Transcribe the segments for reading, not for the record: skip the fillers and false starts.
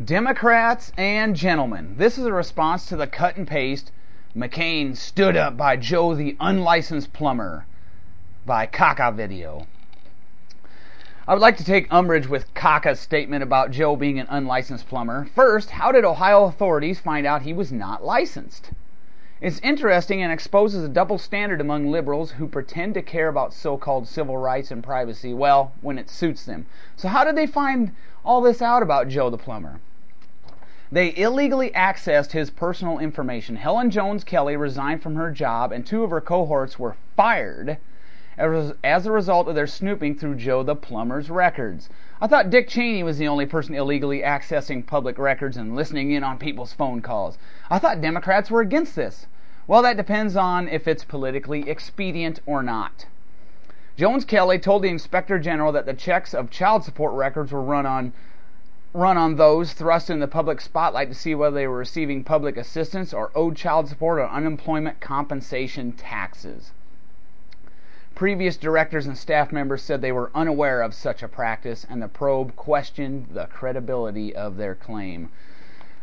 Democrats and gentlemen, this is a response to the cut and paste McCain stood up by Joe the unlicensed plumber by KataVideo. I would like to take umbrage with Kaka's statement about Joe being an unlicensed plumber. First, how did Ohio authorities find out he was not licensed? It's interesting and exposes a double standard among liberals who pretend to care about so-called civil rights and privacy, well, when it suits them. So how did they find all this out about Joe the plumber? They illegally accessed his personal information. Helen Jones Kelly resigned from her job and 2 of her cohorts were fired as a result of their snooping through Joe the plumber's records. I thought Dick Cheney was the only person illegally accessing public records and listening in on people's phone calls. I thought Democrats were against this. Well, that depends on if it's politically expedient or not. Jones Kelly told the Inspector General that the checks of child support records were run on those thrust in the public spotlight to see whether they were receiving public assistance or owed child support or unemployment compensation taxes. Previous directors and staff members said they were unaware of such a practice, and the probe questioned the credibility of their claim.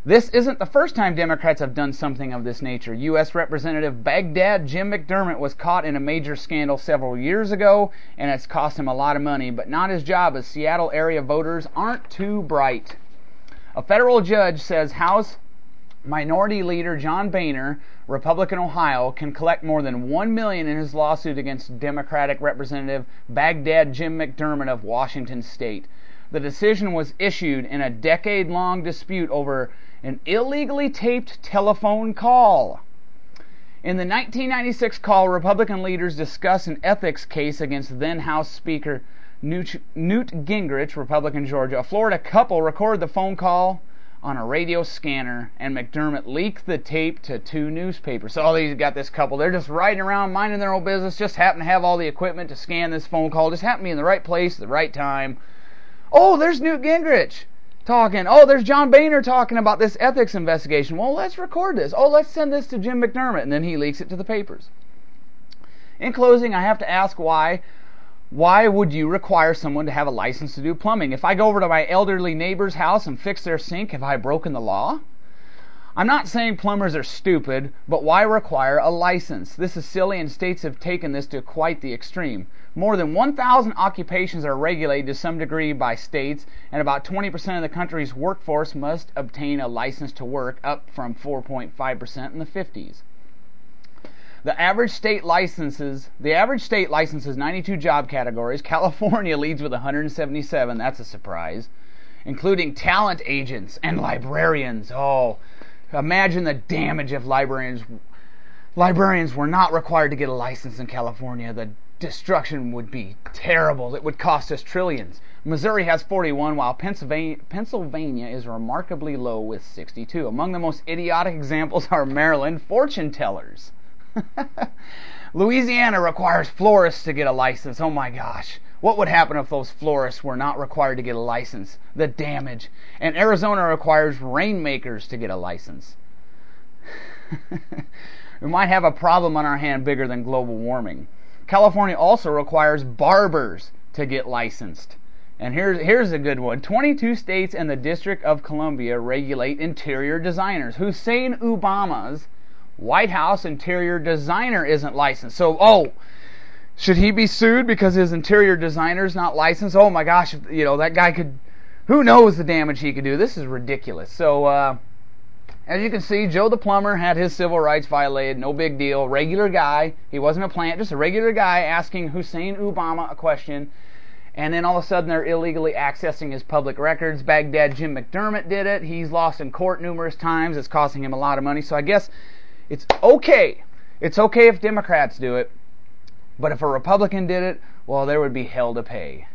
This isn't the first time Democrats have done something of this nature. U.S. Representative Baghdad Jim McDermott was caught in a major scandal several years ago, and it's cost him a lot of money, but not his job, as Seattle area voters aren't too bright. A federal judge says House Minority Leader John Boehner, Republican Ohio, can collect more than $1 million in his lawsuit against Democratic Representative Baghdad Jim McDermott of Washington State. The decision was issued in a decade-long dispute over an illegally taped telephone call. In the 1996 call, Republican leaders discussed an ethics case against then House Speaker Newt Gingrich, Republican Georgia. A Florida couple recorded the phone call on a radio scanner, and McDermott leaked the tape to 2 newspapers. So these got this couple, they're just riding around minding their own business, just happen to have all the equipment to scan this phone call, just happen to be in the right place at the right time. Oh, there's Newt Gingrich talking. Oh, there's John Boehner talking about this ethics investigation. Well, let's record this. Oh, let's send this to Jim McDermott. And then he leaks it to the papers. In closing, I have to ask why would you require someone to have a license to do plumbing? If I go over to my elderly neighbor's house and fix their sink, have I broken the law? I'm not saying plumbers are stupid, but why require a license? This is silly, and states have taken this to quite the extreme. More than 1,000 occupations are regulated to some degree by states, and about 20% of the country's workforce must obtain a license to work, up from 4.5% in the 50s. The average state licenses 92 job categories. California leads with 177. That's a surprise, including talent agents and librarians. Oh, imagine the damage if librarians were not required to get a license in California. The destruction would be terrible. It would cost us trillions. Missouri has 41, while Pennsylvania is remarkably low with 62. Among the most idiotic examples are Maryland fortune tellers. Louisiana requires florists to get a license. Oh my gosh. What would happen if those florists were not required to get a license? The damage. And Arizona requires rainmakers to get a license. We might have a problem on our hand bigger than global warming. California also requires barbers to get licensed. And here's a good one. 22 states and the District of Columbia regulate interior designers. Hussein Obama's White House interior designer isn't licensed. So, should he be sued because his interior designer's not licensed? Oh my gosh, that guy could, who knows the damage he could do. This is ridiculous. So, as you can see, Joe the plumber had his civil rights violated. No big deal. Regular guy. He wasn't a plant, just a regular guy asking Hussein Obama a question. And then all of a sudden they're illegally accessing his public records. Baghdad Jim McDermott did it. He's lost in court numerous times. It's costing him a lot of money. So I guess it's okay. It's okay if Democrats do it. But if a Republican did it, well, there would be hell to pay.